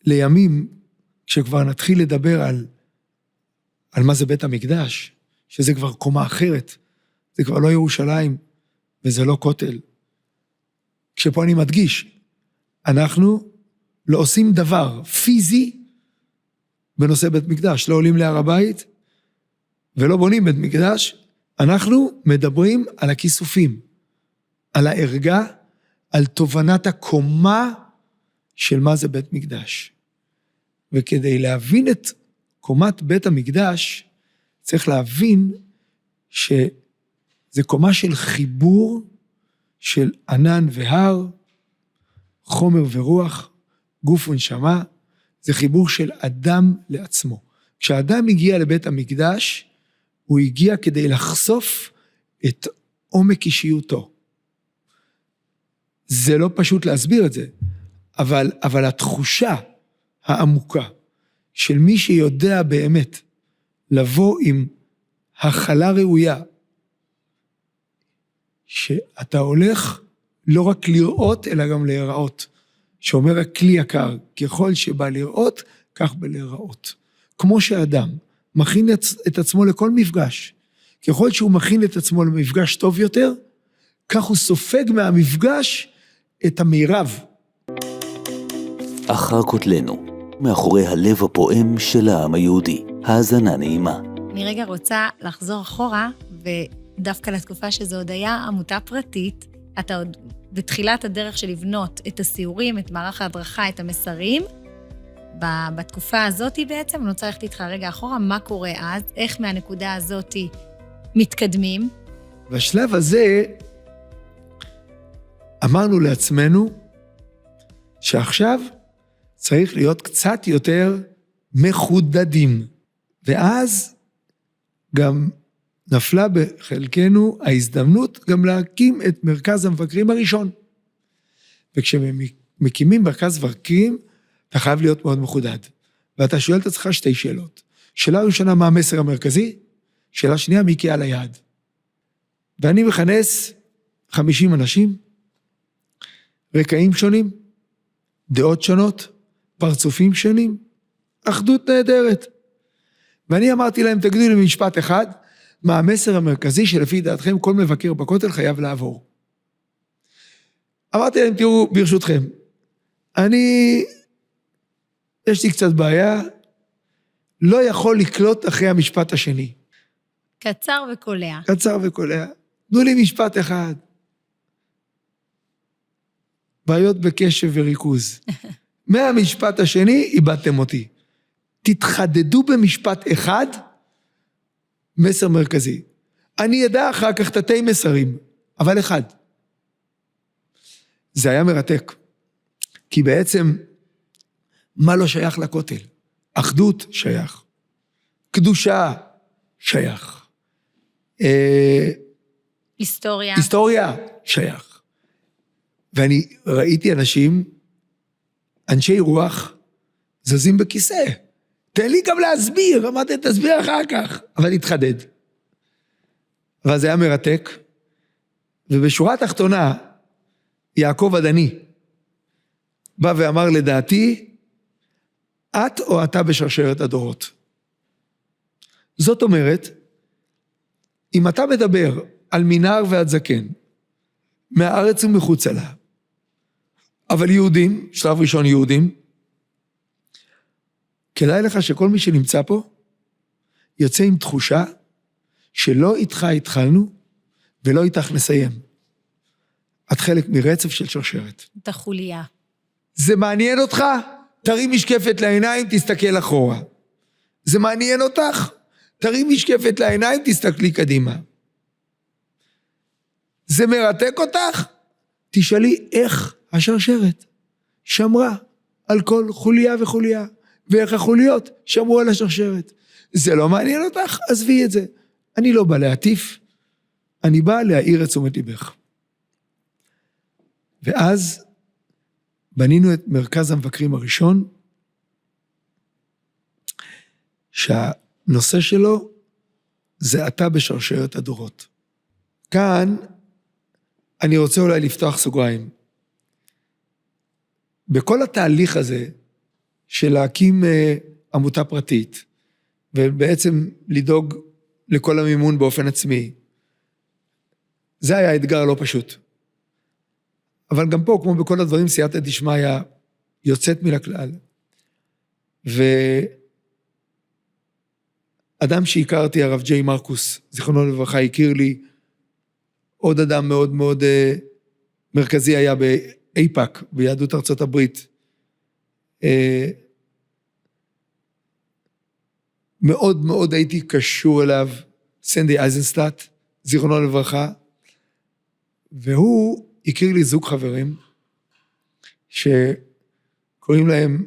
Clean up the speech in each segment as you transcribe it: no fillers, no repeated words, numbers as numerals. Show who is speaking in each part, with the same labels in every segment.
Speaker 1: לימים, כשכבר נתחיל לדבר על מה זה בית המקדש, שזה כבר קומה אחרת, זה כבר לא ירושלים, וזה לא כותל. כשפה אני מדגיש, אנחנו לא עושים דבר פיזי בנושא בית מקדש, לא עולים להר הבית, ולא בונים בית מקדש, אנחנו מדברים על הכיסופים, על הערגה, על תובנת הקומה של מה זה בית מקדש. וכדי להבין את קומת בית המקדש, צריך להבין שזה קומה של חיבור, של ענן והר, חומר ורוח, גוף ונשמה, זה חיבור של אדם לעצמו. כשאדם הגיע לבית המקדש, הוא הגיע כדי לחשוף את עומק אישיותו. זה לא פשוט להסביר את זה, אבל התחושה העמוקה של מי שיודע באמת לבוא עם הכלה ראויה, שאתה הולך לא רק לראות אלא גם להיראות, שאומר הכלי יקר, ככל שבא לראות, כך בא להיראות. כמו שאדם מכין את עצמו לכל מפגש, ככל שהוא מכין את עצמו למפגש טוב יותר, כך הוא סופג מהמפגש את המירב.
Speaker 2: אחר כותלנו, מאחורי הלב הפועם של העם היהודי, האזנה נעימה.
Speaker 3: אני רגע רוצה לחזור אחורה, ודווקא לתקופה שזו עוד היה עמותה פרטית, אתה עוד בתחילת הדרך של לבנות את הסיורים, את מערך ההדרכה, את המסרים, בתקופה הזאת בעצם, אני רוצה ללכת איתך רגע אחורה, מה קורה אז, איך מהנקודה הזאת מתקדמים?
Speaker 1: בשלב הזה, אמרנו לעצמנו, שעכשיו צריך להיות קצת יותר מחודדים, ואז גם נפלה בחלקנו ההזדמנות גם להקים את מרכז המבקרים הראשון. וכשמקימים מרכז מבקרים, אתה חייב להיות מאוד מחודד. ואתה שואל את עצמך שתי שאלות. שאלה ראשונה, מה המסר המרכזי? שאלה שנייה, מי הגיע ליעד? ואני מכנס 50 אנשים, רקעים שונים, דעות שונות, פרצופים שונים, אחדות נהדרת. ואני אמרתי להם, תגידו לי משפט אחד, מה המסר המרכזי שלפי דעתכם כל מבקר בכותל חייב לעבור. אמרתי להם, תראו, ברשותכם, יש לי קצת בעיה, לא יכול לקלוט אחרי המשפט השני.
Speaker 3: קצר וקולע.
Speaker 1: קצר וקולע. תנו לי משפט אחד. בעיות בקשב וריכוז. מהמשפט השני, איבדתם אותי. תתחדדו במשפט אחד, מסר מרכזי. אני ידע אחר כך תתי מסרים, אבל אחד. זה היה מרתק. כי בעצם, מה לא שייך לכותל? אחדות שייך. קדושה שייך. היסטוריה שייך. ואני ראיתי אנשים, אנשי רוח, זזים בכיסא. תן לי גם להסביר, אמרתי, תסביר אחר כך, אבל התחדד. אבל זה היה מרתק, ובשורה התחתונה, יעקב עדני, בא ואמר לדעתי, את או אתה בשרשרת הדורות. זאת אומרת, אם אתה מדבר על מנהר ועד זקן, מהארץ ומחוצה לה, אבל יהודים, שלב ראשון יהודים, כדאי לך שכל מי שנמצא פה, יוצא עם תחושה, שלא איתך התחלנו, ולא איתך נסיים. את חלק מרצף של שרשרת.
Speaker 3: את החוליה.
Speaker 1: זה מעניין אותך? תרים משקפת לעיניים, תסתכל אחורה. זה מעניין אותך? תרים משקפת לעיניים, תסתכלי קדימה. זה מרתק אותך? תשאלי איך השרשרת שמרה על כל חוליה וחוליה, ואיך החוליות שמרו על השרשרת. זה לא מעניין אותך? עזבי את זה. אני לא בא להטיף, אני בא להעיר את תשומת ליבך. ואז בנינו את מרכז המבקרים הראשון, שהנושא שלו זה אתה בשרשרת הדורות. כאן אני רוצה אולי לפתוח סוגריים. בכל התהליך הזה של להקים עמותה פרטית, ובעצם לדאוג לכל המימון באופן עצמי. זה היה אתגר לא פשוט. אבל גם פה, כמו בכל הדברים, סייעתא דשמיא יוצאת מן הכלל. ואדם שהכרתי, הרב ג'יי מרקוס, זיכרונו לברכה, הכיר לי, עוד אדם מאוד מאוד מרכזי היה באיפא"ק, ביהדות ארצות הברית. מאוד מאוד הייתי קשור אליו, סנדי אייזנסטאט, זיכרונו לברכה, והוא הכיר לי זוג חברים, שקוראים להם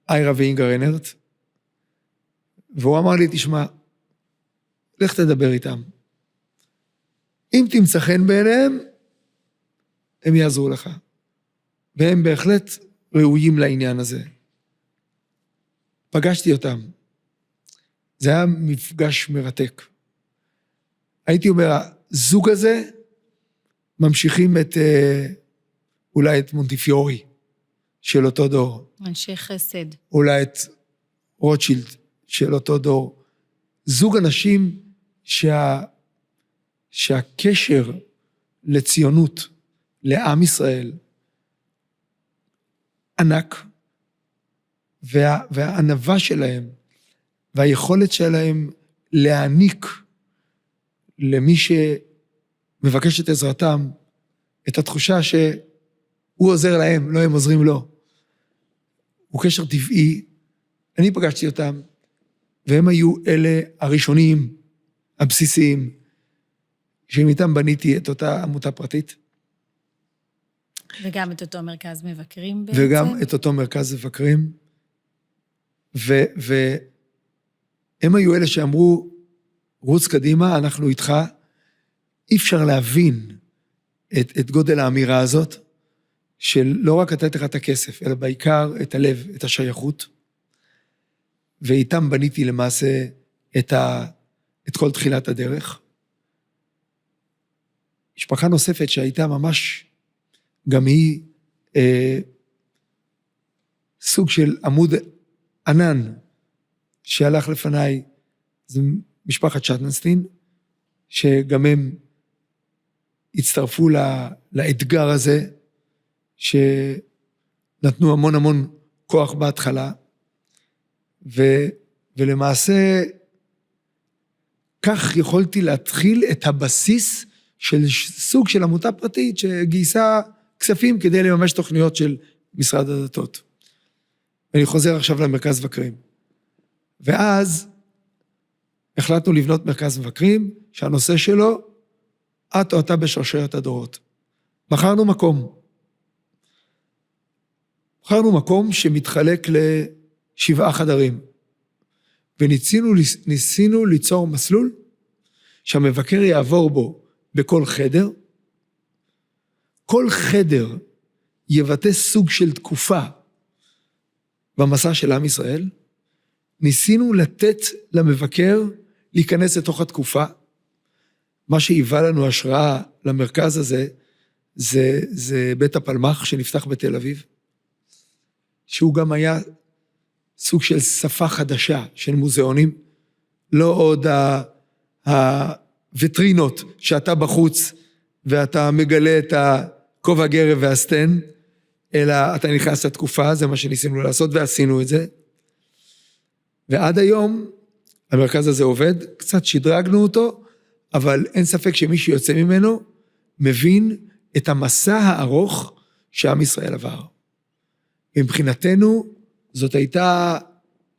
Speaker 1: איירה ואינגה רנרט, והוא אמר לי, תשמע, לך תדבר איתם. אם תמצא חן בעיניהם, הם יעזרו לך. והם בהחלט ראויים לעניין הזה. פגשתי אותם. זה היה מפגש מרתק. הייתי אומר, הזוג הזה, ממשיכים אולי את מונטיפיורי, של אותו דור.
Speaker 3: אנשי חסד.
Speaker 1: אולי את רוטשילד, של אותו דור. זוג אנשים שהקשר לציונות, לעם ישראל, ענק, והענווה שלהם, והיכולת שלהם להעניק למי שמבקש את עזרתם, את התחושה שהוא עוזר להם, לא הם עוזרים לו. הוא קשר טבעי. אני פגשתי אותם, והם היו אלה הראשונים, הבסיסיים, שמאיתם בניתי את אותה עמותה פרטית.
Speaker 3: וגם את אותו מרכז מבקרים בעצם.
Speaker 1: וגם את אותו מרכז מבקרים. והם היו אלה שאמרו, רוץ קדימה, אנחנו איתך. אי אפשר להבין את גודל האמירה הזאת, של לא רק לתת לך את הכסף, אלא בעיקר את הלב, את השייכות. ואיתם בניתי למעשה את כל תחילת הדרך. משפחה נוספת שהייתה ממש, גם היא סוג של עמוד ענן שהלך לפניי, זה משפחת שטנסטין, שגם הם הצטרפו לאתגר הזה, שנתנו המון המון כוח בהתחלה, ולמעשה כך יכולתי להתחיל את הבסיס של סוג של עמותה פרטית שגייסה כספים כדי לממש תוכניות של משרד הדתות. ואני חוזר עכשיו למרכז מבקרים. ואז החלטנו לבנות מרכז מבקרים שהנושא שלו, את או אתה בשרשרת הדורות. בחרנו מקום שמתחלק ל7 חדרים. וניסינו ליצור מסלול שהמבקר יעבור בו בכל חדר. כל חדר יבטא סוג של תקופה במסע של עם ישראל. ניסינו לתת למבקר להיכנס לתוך התקופה. מה שהיווה לנו השראה למרכז הזה, זה בית הפלמ"ח שנפתח בתל אביב, שהוא גם היה סוג של שפה חדשה של מוזיאונים, לא עוד הווטרינות שאתה בחוץ, ואתה מגלה את הכובע גרב והסטן, אלא אתה נכנס לתקופה, זה מה שניסינו לעשות, ועשינו את זה. ועד היום, המרכז הזה עובד, קצת שדרגנו אותו, אבל אין ספק שמי שיוצא ממנו, מבין את המסע הארוך שעם ישראל עבר. מבחינתנו, זאת הייתה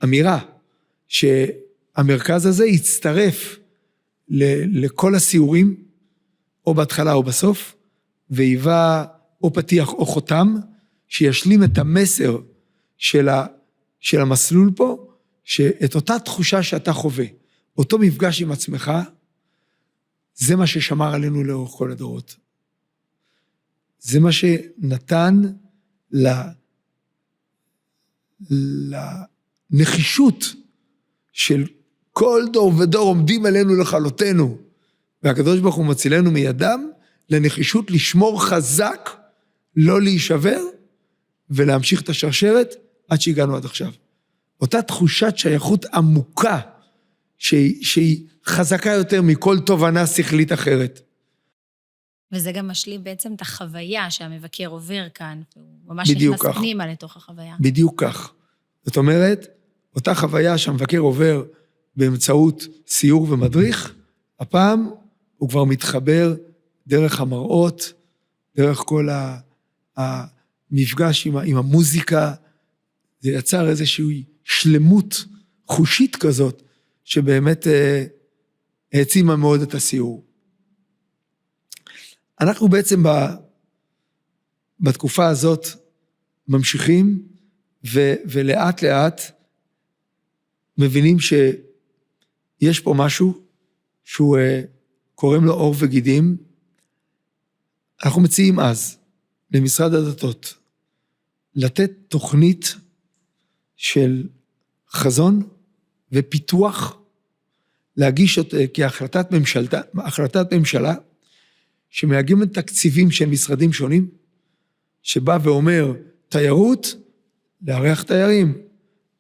Speaker 1: אמירה, שהמרכז הזה יצטרף לכל הסיורים, או בהתחלה או בסוף, והיווה או פתיח או חותם, שישלים את המסר של המסלול פה, שאת אותה תחושה שאתה חווה, אותו מפגש עם עצמך, זה מה ששמר עלינו לאורך כל הדורות. זה מה שנתן לנחישות של כל דור ודור עומדים עלינו לכלותנו, והקדוש ברוך הוא מצילנו מידם, לנחישות לשמור חזק, לא להישבר, ולהמשיך את השרשרת עד שהגענו עד עכשיו. אותה תחושת שייכות עמוקה, שהיא חזקה יותר מכל תובנה שכלית אחרת.
Speaker 3: וזה גם משלים בעצם את החוויה שהמבקר עובר כאן, הוא ממש
Speaker 1: בדיוק
Speaker 3: נכנס
Speaker 1: כך.
Speaker 3: פנימה לתוך החוויה.
Speaker 1: בדיוק כך. זאת אומרת, אותה חוויה שהמבקר עובר באמצעות סיור ומדריך, הפעם הוא כבר מתחבר דרך המראות, דרך כל המפגש עם המוזיקה, זה יצר איזושהי שלמות חושית כזאת, שבאמת העצימה מאוד את הסיור. אנחנו בעצם בתקופה הזאת ממשיכים, ולאט לאט מבינים שיש פה משהו שהוא קוראים לו אור וגידים. אנחנו מציעים אז למשרד הדתות לתת תוכנית של חזון ופיתוח, להגיש אותה כהחלטת ממשלה, שמאגמת תקציבים של משרדים שונים, שבא ואומר תיירות, לארח תיירים,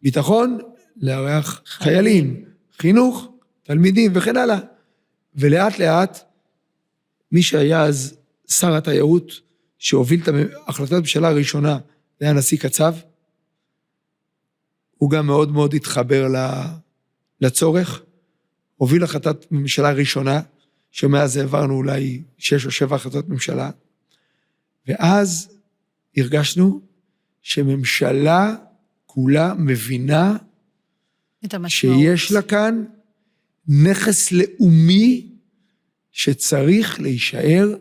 Speaker 1: ביטחון, לארח חיילים, חינוך, תלמידים וכן הלאה. ולאט לאט, מי שהיה אז שר התיירות, שהוביל את החלטת הממשלה הראשונה, זה היה נשיא קצב, הוא גם מאוד מאוד התחבר לצורך, הוביל החלטת ממשלה ראשונה, שמאז העברנו אולי 6 או 7 החלטות ממשלה, ואז הרגשנו שממשלה כולה מבינה שיש לה כאן נכס לאומי שצריך להישאר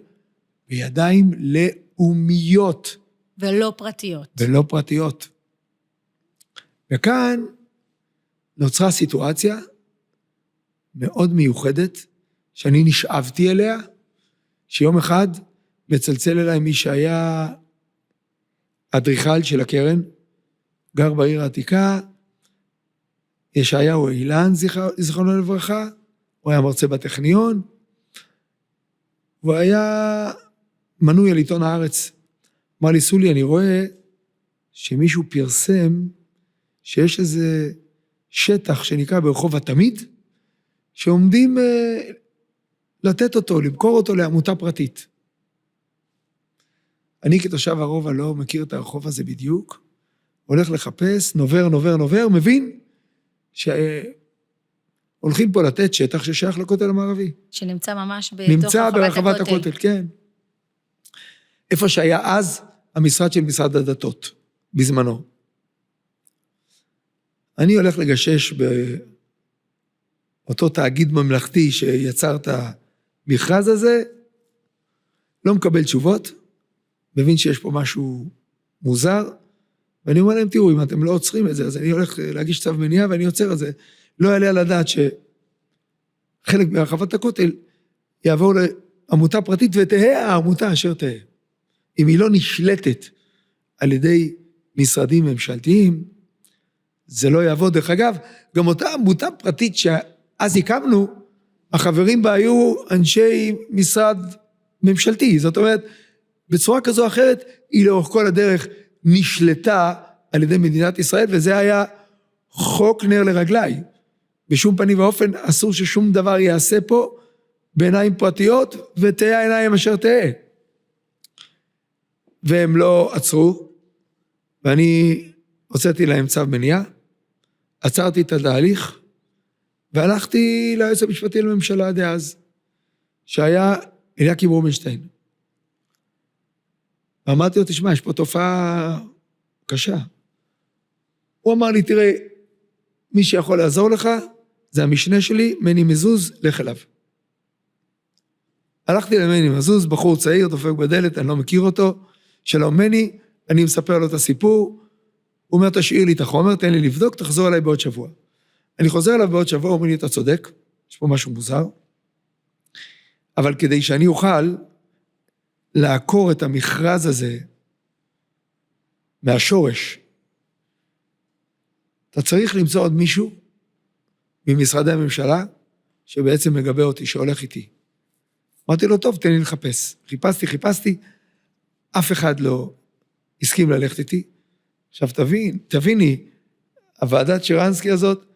Speaker 1: בידיים לאומיות.
Speaker 3: ולא פרטיות.
Speaker 1: ולא פרטיות. וכאן נוצרה סיטואציה מאוד מיוחדת, שאני נשאבתי אליה, שיום אחד מצלצל אליי מי שהיה אדריכל של הקרן, גר בעיר העתיקה, ישעיהו אילן, זיכרונו לברכה, הוא היה מרצה בטכניון, הוא היה מנוי על עיתון הארץ. אמר לי, סולי, אני רואה שמישהו פרסם שיש איזה שטח שנקרא ברחוב התמיד, שעומדים לתת אותו, למכור אותו לעמותה פרטית. אני כתושב הרובע לא מכיר את הרחוב הזה בדיוק, הולך לחפש, נובר, מבין שהולכים פה לתת שטח ששייך לכותל המערבי.
Speaker 3: שנמצא ממש
Speaker 1: נמצא ברחבת הכותל, כן. איפה שהיה אז המשרד של משרד הדתות, בזמנו. אני הולך לגשש באותו תאגיד ממלכתי שיצר את המכרז הזה, לא מקבל תשובות, מבין שיש פה משהו מוזר, ואני אומר להם, תראו, אם אתם לא עוצרים את זה, אז אני הולך להגיש צו מניעה, ואני עוצר את זה. לא יעלה על הדעת שחלק מרחבת הכותל יעבור לעמותה פרטית, ותהה העמותה אשר תהה. אם היא לא נשלטת על ידי משרדים ממשלתיים, זה לא יעבוד. דרך אגב, גם אותה עמותה פרטית שאז הקמנו, החברים בה היו אנשי משרד ממשלתי. זאת אומרת, בצורה כזו או אחרת, היא לאורך כל הדרך נשלטה על ידי מדינת ישראל, וזה היה חוק נר לרגלי. בשום פנים ואופן אסור ששום דבר יעשה פה בעיניים פרטיות, ותהיה העיניים אשר תהיה. והם לא עצרו, ואני הוצאתי להם צו מניעה, עצרתי את התהליך, והלכתי ליועץ המשפטי לממשלה דאז, שהיה אליקים רובינשטיין. ואמרתי לו, תשמע, יש פה תופעה קשה. הוא אמר לי, תראה, מי שיכול לעזור לך, זה המשנה שלי, מני מזוז, לך אליו. הלכתי למני מזוז, בחור צעיר, דופק בדלת, אני לא מכיר אותו, שלום מני, אני מספר לו את הסיפור, הוא אומר, תשאיר לי את החומר, תן לי לבדוק, תחזור אליי בעוד שבוע. אני חוזר אליו בעוד שבוע, הוא אומר לי, אתה צודק, יש פה משהו מוזר, אבל כדי שאני אוכל לעקור את המכרז הזה מהשורש, אתה צריך למצוא עוד מישהו ממשרדי הממשלה, שבעצם מגבה אותי, שהולך איתי. אמרתי לו, טוב, תן לי לחפש. חיפשתי, אף אחד לא הסכים ללכת איתי. עכשיו תביני, הוועדת שרנסקי הזאת,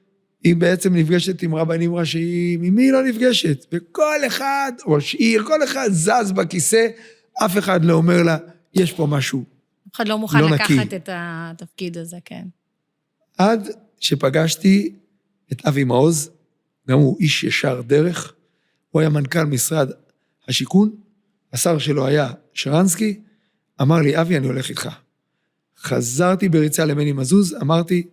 Speaker 1: היא בעצם נפגשת עם רבנים ראשיים, עם מי היא לא נפגשת? וכל אחד, ראש עיר, כל אחד זז בכיסא, אף אחד לא אומר לה, יש פה משהו.
Speaker 3: אף אחד לא מוכן
Speaker 1: לא
Speaker 3: לקחת
Speaker 1: נקי.
Speaker 3: את התפקיד הזה, כן.
Speaker 1: עד שפגשתי את אבי מעוז, גם הוא איש ישר דרך, הוא היה מנכ"ל משרד השיכון, השר שלו היה שרנסקי, אמר לי, אבי, אני הולך איתך. חזרתי בריצה למני מזוז, אמרתי,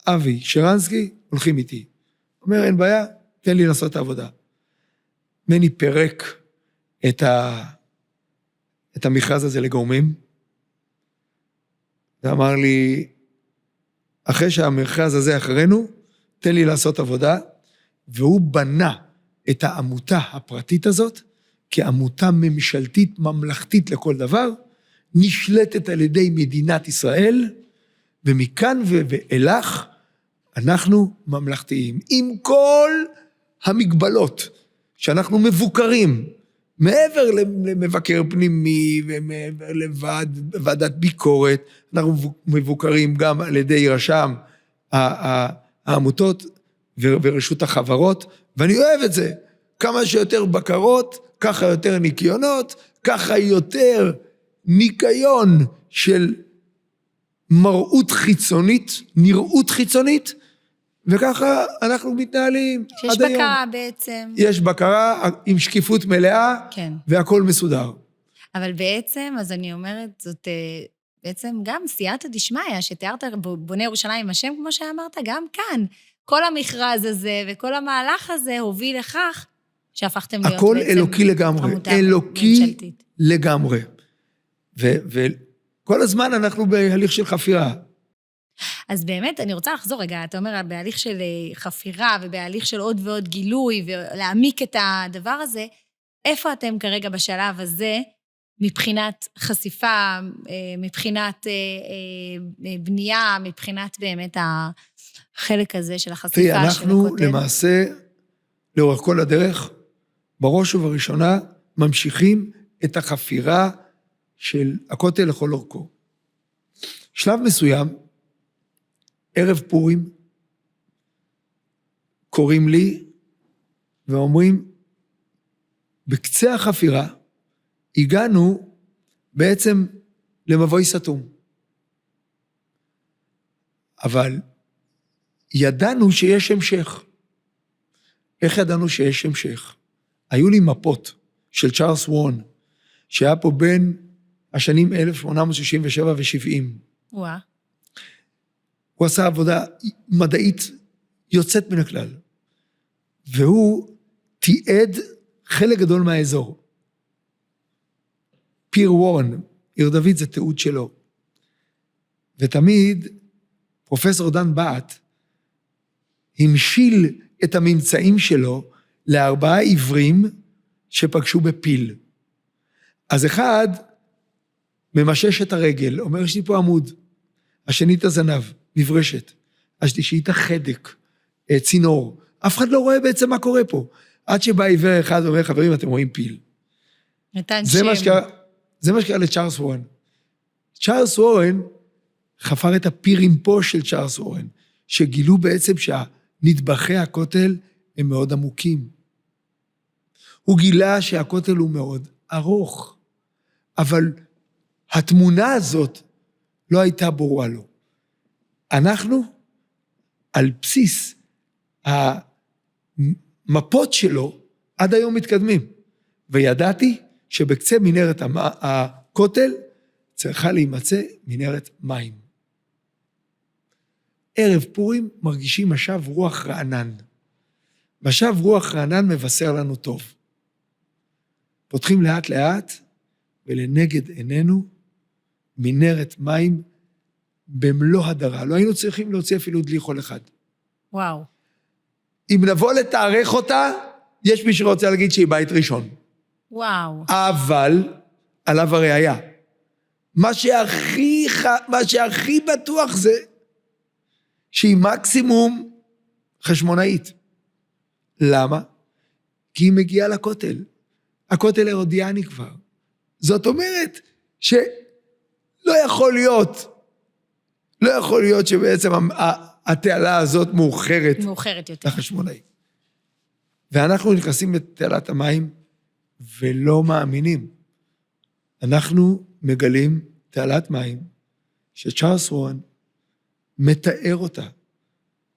Speaker 1: אבי, שרנסקי, הולכים איתי. אומר, אין בעיה, תן לי לעשות את העבודה. מני פרק את המכרז הזה לגורמים, ואמר לי, אחרי שהמכרז הזה אחרינו, תן לי לעשות עבודה, והוא בנה את העמותה הפרטית הזאת, כעמותה ממשלתית ממלכתית לכל דבר, נשלטת על ידי מדינת ישראל, ומכאן ואילך, אנחנו ממלכתיים, עם כל המגבלות, שאנחנו מבוקרים, מעבר למבקר פנימי, ומעבר לוועדת ביקורת, אנחנו מבוקרים גם על ידי רשם העמותות ורשות החברות, ואני אוהב את זה, כמה שיותר בקרות, ככה יותר ניקיונות, ככה יותר ניקיון של נראות חיצונית, וככה אנחנו מתנהלים
Speaker 3: שיש
Speaker 1: עד היום.
Speaker 3: בקרה בעצם.
Speaker 1: יש בקרה עם שקיפות מלאה,
Speaker 3: כן.
Speaker 1: והכל מסודר.
Speaker 3: אבל בעצם, אז אני אומרת, זאת בעצם גם סייעתא דשמיא, שתיארת בונה ירושלים השם, כמו שאמרת, גם כאן. כל המכרז הזה וכל המהלך הזה הוביל לכך שהפכתם להיות
Speaker 1: הכל
Speaker 3: בעצם
Speaker 1: אלוקי לגמרי,
Speaker 3: עמותה
Speaker 1: אלוקי
Speaker 3: ממשלתית.
Speaker 1: לגמרי. וכל הזמן אנחנו בהליך של חפירה.
Speaker 3: אז באמת, אני רוצה לחזור רגע, אתה אומר, בהליך של חפירה ובהליך של עוד ועוד גילוי ולהעמיק את הדבר הזה, איפה אתם כרגע בשלב הזה, מבחינת חשיפה, מבחינת בנייה, מבחינת באמת החלק הזה של החשיפה של הכותל?
Speaker 1: אנחנו למעשה, לאורך כל הדרך, בראש ובראשונה, ממשיכים את החפירה של הכותל לכל אורכו. שלב מסוים, ערב פורים, קוראים לי ואומרים, בקצה החפירה, הגענו בעצם למבוי סתום. אבל ידענו שיש המשך. איך ידענו שיש המשך? היו לי מפות של צ'ארלס וורן, שהיה פה בין השנים 1867 ו-70.
Speaker 3: וואה.
Speaker 1: הוא עשה עבודה מדעית יוצאת מן הכלל, והוא תיעד חלק גדול מהאזור. פיר וורן, עיר דוד זה תיעוד שלו. ותמיד פרופסור דן בת המשיל את הממצאים שלו ל4 עיוורים שפגשו בפיל. אז אחד ממשש את הרגל, אומר, יש לי פה עמוד, השני את הזנב, מברשת, השלישי את החדק, צינור, אף אחד לא רואה בעצם מה קורה פה, עד שבא עיוור אחד ואומר, חברים, אתם רואים פיל.
Speaker 3: נתן
Speaker 1: זה מה שקרה לצ'ארלס וורן. צ'ארלס וורן חפר את הפירים פה של צ'ארלס וורן, שגילו בעצם שהנטבחי הכותל הם מאוד עמוקים. הוא גילה שהכותל הוא מאוד ארוך, אבל התמונה הזאת לא הייתה ברורה לו. אנחנו, על בסיס המפות שלו, עד היום מתקדמים. וידעתי שבקצה מנהרת הכותל צריכה להימצא מנהרת מים. ערב פורים מרגישים משב רוח רענן. משב רוח רענן מבשר לנו טוב. פותחים לאט לאט, ולנגד עינינו מנהרת מים במלוא הדרה. לא היינו צריכים להוציא אפילו דלי חול אחד.
Speaker 3: וואו.
Speaker 1: אם נבוא לתארך אותה, יש מי שרוצה להגיד שהיא בית ראשון.
Speaker 3: וואו.
Speaker 1: אבל עליו הראייה. מה שהכי בטוח זה שהיא מקסימום חשמונאית. למה? כי היא מגיעה לכותל. הכותל ההרודיאני כבר. זאת אומרת שלא יכול להיות שבעצם התעלה הזאת מאוחרת
Speaker 3: מאוחרת יותר.
Speaker 1: לחשמונאי. ואנחנו נכנסים לתעלת המים ולא מאמינים. אנחנו מגלים תעלת מים שצ'ארלס וורן מתאר אותה.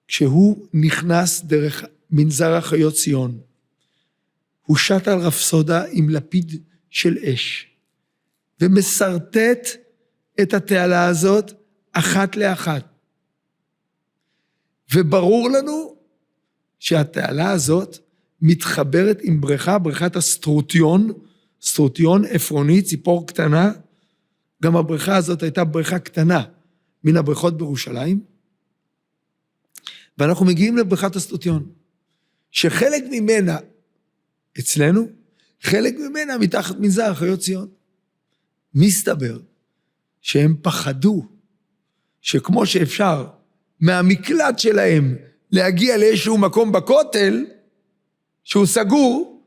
Speaker 1: כשהוא נכנס דרך מנזר החיות ציון, הוא שט על רפסודה עם לפיד של אש, ומסרטט את התעלה הזאת אחת לאחת. וברור לנו שהתעלה הזאת מתחברת עם בריכה, בריכת הסטרוטיון, סטרוטיון עפרוני, ציפור קטנה. גם הבריכה הזאת הייתה בריכה קטנה מן הבריכות בירושלים. ואנחנו מגיעים לבריכת הסטרוטיון, שחלק ממנה אצלנו, חלק ממנה מתחת מנזר החיות ציון. מסתבר שהם פחדו שכמו שאפשר מהמקלט שלהם להגיע לאיזשהו מקום בכותל, שהוא סגור,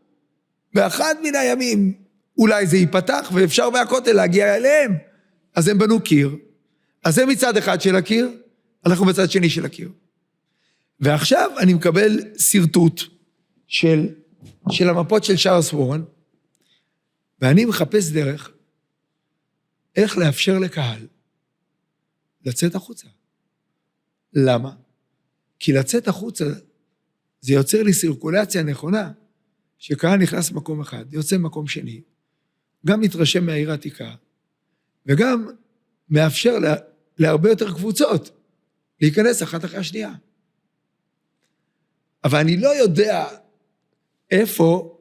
Speaker 1: באחד מן הימים אולי זה ייפתח, ואפשר מהכותל להגיע אליהם. אז הם בנו קיר, אז זה מצד אחד של הקיר, אנחנו בצד שני של הקיר. ועכשיו אני מקבל סרטוט של המפות של צ'ארלס וורן, ואני מחפש דרך איך לאפשר לקהל לצאת החוצה. למה? כי לצאת החוצה זה יוצר לי סירקולציה נכונה, שקהל נכנס מקום אחד, יוצא מקום שני, גם מתרשם מהעיר העתיקה, וגם מאפשר להרבה יותר קבוצות להיכנס אחת אחרי השנייה. אבל אני לא יודע איפה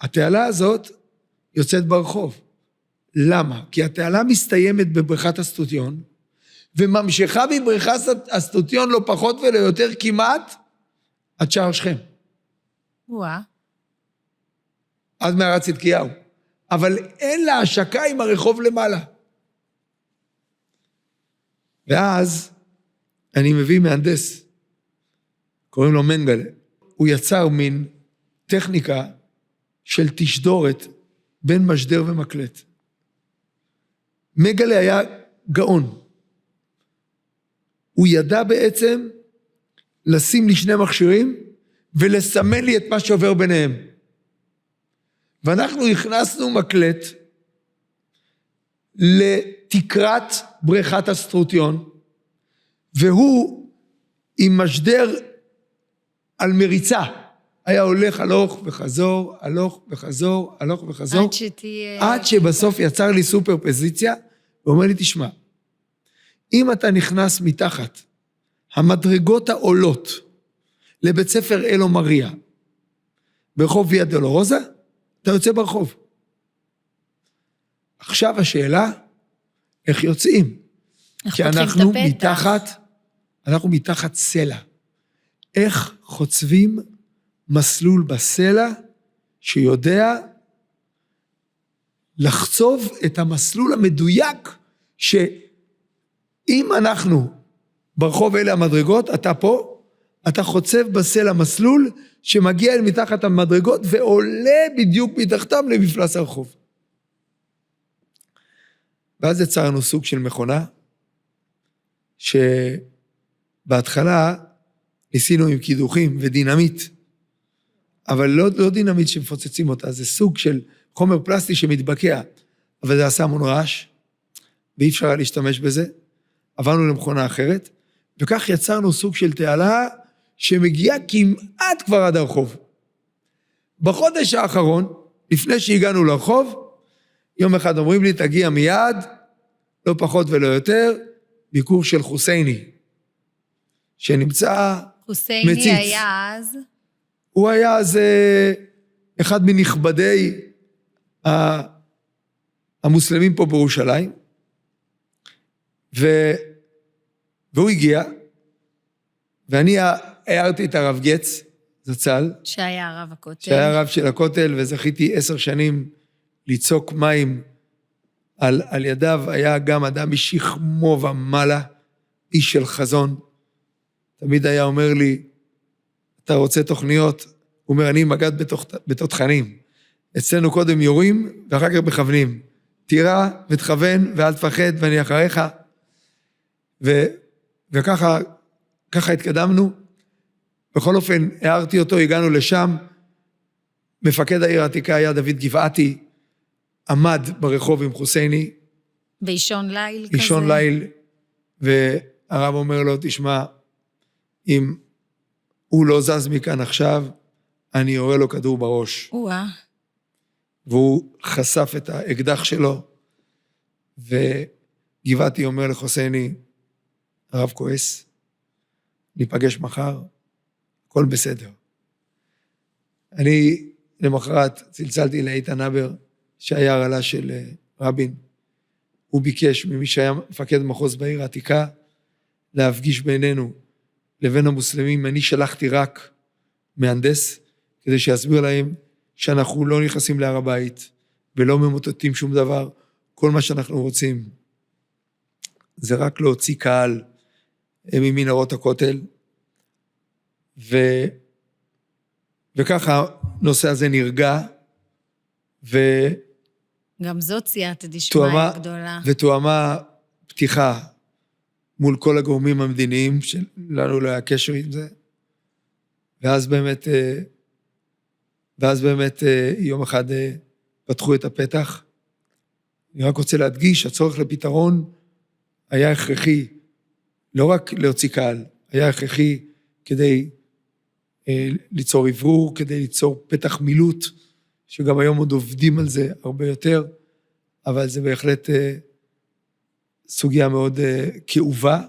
Speaker 1: התעלה הזאת יוצאת ברחוב. למה? כי התעלה מסתיימת בבריכת הסטודיון, וממשיכה בבריכת הסטודיון לא פחות ולא יותר כמעט עד שער שכם.
Speaker 3: וואה.
Speaker 1: עד מערת צדקיהו. אבל אין לה השקה עם הרחוב למעלה. ואז אני מביא מהנדס, קוראים לו מנגלה. הוא יצר מין טכניקה של תשדורת בין משדר ומקלט. מנגלה היה גאון. הוא ידע בעצם לשים לי שני מכשירים ולסמן לי את מה שעובר ביניהם. ואנחנו הכנסנו מקלט לתקרת בריכת הסטרוטיון, והוא עם משדר על מריצה, היה הולך הלוך וחזור, הלוך וחזור, הלוך וחזור,
Speaker 3: עד שתהיה...
Speaker 1: עד שבסוף יצר לי סופר פוזיציה, ואומר לי, תשמע, אם אתה נכנס מתחת המדרגות העולות לבית ספר אלו מריה, ברחוב ויה דולורוזה, אתה יוצא ברחוב. עכשיו השאלה, איך יוצאים? כי אנחנו מתחת סלע. איך חוצבים מסלול בסלע שיודע לחצוב את המסלול המדויק, שאם אנחנו ברחוב אלה המדרגות, אתה פה, אתה חוצב בסלע מסלול שמגיע אל מתחת המדרגות ועולה בדיוק מתחתם למפלס הרחוב. ואז יצרנו סוג של מכונה, שבהתחלה ניסינו עם קידוחים ודינמיט, אבל לא דינמיט שמפוצצים אותה, זה סוג של חומר פלסטי שמתבקע, אבל זה עשה המון רעש, ואי אפשר להשתמש בזה, עברנו למכונה אחרת, וכך יצרנו סוג של תעלה, שמגיעה כמעט כבר עד הרחוב. בחודש האחרון, לפני שהגענו לרחוב, יום אחד אומרים לי, תגיע מיד, לא פחות ולא יותר, ביקור של חוסייני, שנמצא
Speaker 3: חוסייני
Speaker 1: מציץ.
Speaker 3: היה אז?
Speaker 1: הוא היה אז אחד מנכבדי המוסלמים פה בירושלים, והוא הגיע, ואני הערתי את הרב גץ, זצ"ל,
Speaker 3: שהיה הרב הכותל.
Speaker 1: שהיה הרב של הכותל, וזכיתי 10 שנים ליצוק מים על ידיו, היה גם אדם משכמו ומעלה, איש של חזון, תמיד היה אומר לי, אתה רוצה תוכניות? הוא אומר, אני מגד בתותחנים, אצלנו קודם יורים, ואחר כך מכוונים, תירה ותכוון, ואל תפחד, ואני אחריך, וככה ככה התקדמנו. בכל אופן, הערתי אותו, הגענו לשם. מפקד העיר העתיקה היה דוד גבעתי, עמד ברחוב עם חוסייני.
Speaker 3: באישון ליל כזה.
Speaker 1: באישון ליל, והרב אומר לו, תשמע, אם הוא לא זז מכאן עכשיו, אני יורה לו כדור בראש. והוא חשף את האקדח שלו, וגבעתי אומר לחוסייני, הרב כועס, ניפגש מחר, הכל בסדר. אני למחרת צלצלתי לאיתן הבר, שהיה הרעלה של רבין, הוא ביקש ממי שהיה מפקד מחוז בעיר העתיקה, להפגיש בינינו לבין המוסלמים. אני שלחתי רק מהנדס, כדי שיסביר להם שאנחנו לא נכנסים להר הבית, ולא ממוטטים שום דבר. כל מה שאנחנו רוצים, זה רק להוציא קהל ממנהרות הכותל, וככה הנושא הזה נרגע,
Speaker 3: גם זאת סייעתא דשמיא גדולה.
Speaker 1: ותואמה פתיחה מול כל הגורמים המדיניים, שלנו לא היה קשר עם זה, ואז באמת יום אחד פתחו את הפתח. אני רק רוצה להדגיש, הצורך לפתרון היה הכרחי, לא רק להוציא קהל, היה הכרחי כדי ליצור עברור, כדי ליצור פתח מילוט, שגם היום עוד עובדים על זה הרבה יותר, אבל זה בהחלט סוגיה מאוד כאובה,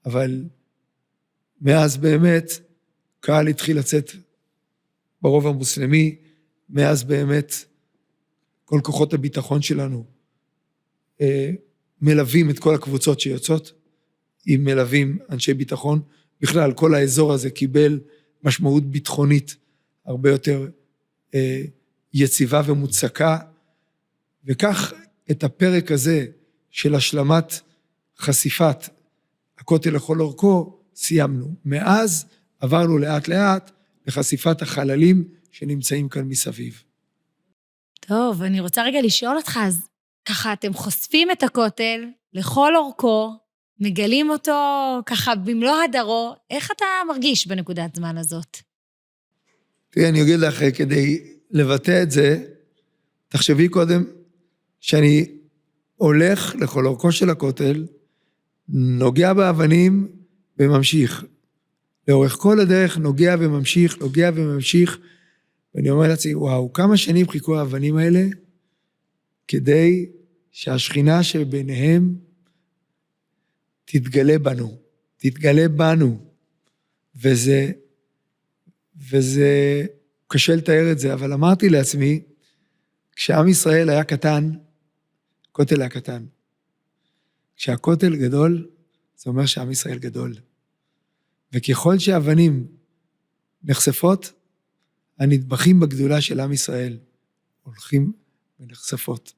Speaker 1: אבל מאז באמת קהל התחיל לצאת ברוב המוסלמי, מאז באמת כל כוחות הביטחון שלנו מלווים את כל הקבוצות שיוצאות, אם מלווים אנשי ביטחון, בכלל כל האזור הזה קיבל משמעות ביטחונית הרבה יותר יציבה ומוצקה, וכך את הפרק הזה של השלמת חשיפת הכותל לכל אורכו סיימנו. מאז עברנו לאט לאט לחשיפת החללים שנמצאים כאן מסביב.
Speaker 3: טוב, אני רוצה רגע לשאול אותך, אז ככה אתם חושפים את הכותל לכל אורכו, מגלים אותו ככה במלוא הדרו, איך אתה מרגיש בנקודת זמן הזאת?
Speaker 1: תראי, אני אגיד לך, כדי לבטא את זה, תחשבי קודם שאני הולך לכל אורכו של הכותל, נוגע באבנים וממשיך. לאורך כל הדרך נוגע וממשיך, ואני אומר לעצמי, וואו, כמה שנים חיכו האבנים האלה, כדי שהשכינה שביניהם תתגלה בנו, וזה קשה לתאר את זה, אבל אמרתי לעצמי, כשעם ישראל היה קטן, הכותל היה קטן. כשהכותל גדול, זה אומר שעם ישראל גדול. וככל שהאבנים נחשפות, הנדבכים בגדולה של עם ישראל הולכים ונחשפות,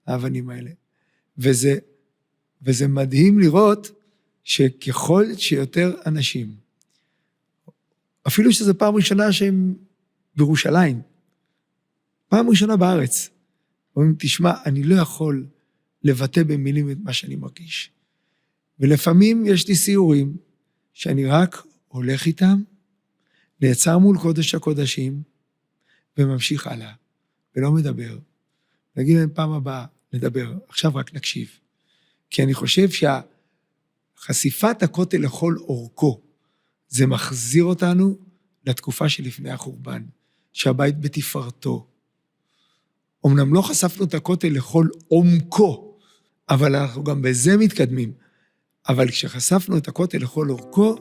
Speaker 1: האבנים האלה. וזה מדהים לראות שככל שיותר אנשים, אפילו שזו פעם ראשונה שהם בירושלים, פעם ראשונה בארץ, אומרים, תשמע, אני לא יכול לבטא במילים את מה שאני מרגיש. ולפעמים יש לי סיורים שאני רק הולך איתם, נעצר מול קודש הקודשים, וממשיך הלאה, ולא מדבר. נגיד להם פעם הבאה, נדבר, עכשיו רק נקשיב. כי אני חושב שהחשיפת הכותל לכל אורכו, זה מחזיר אותנו לתקופה שלפני החורבן, שהבית בתפארתו. אמנם לא חשפנו את הכותל לכל עומקו, אבל אנחנו גם בזה מתקדמים. אבל כשחשפנו את הכותל לכל אורכו,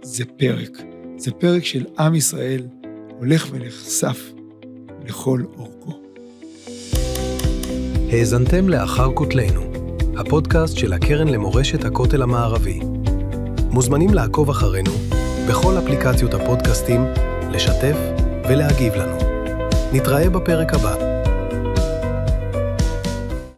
Speaker 1: זה פרק של עם ישראל, הולך ונחשף לכל אורכו.
Speaker 4: האזנתם לאחר כותלנו, הפודקאסט של הקרן למורשת הכותל המערבי. מוזמנים לעקוב אחרינו בכל אפליקציות הפודקאסטים, לשתף ולהגיב לנו. נתראה בפרק הבא.